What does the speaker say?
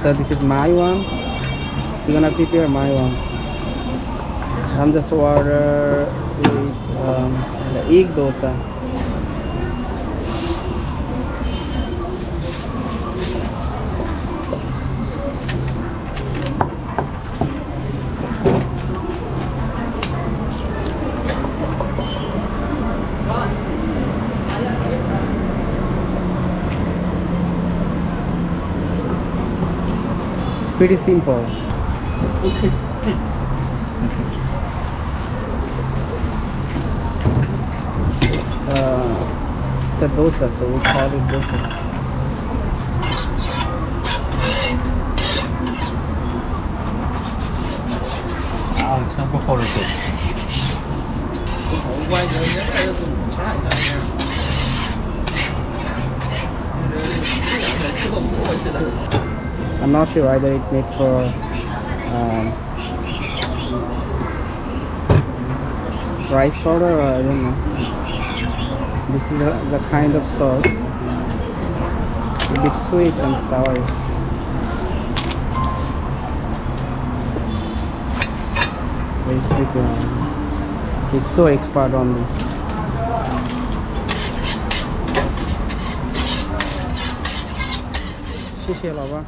So this is my one. We're gonna prepare my one. I'm just order with the egg dosa. It's pretty simple. It's a dosa, so we call it dosa.像不好的水。 I'm not sure whether it made for rice powder or I don't know. This is the kind of sauce. A bit sweet and sour. Very sticky. He's so expert on this. 谢谢老板。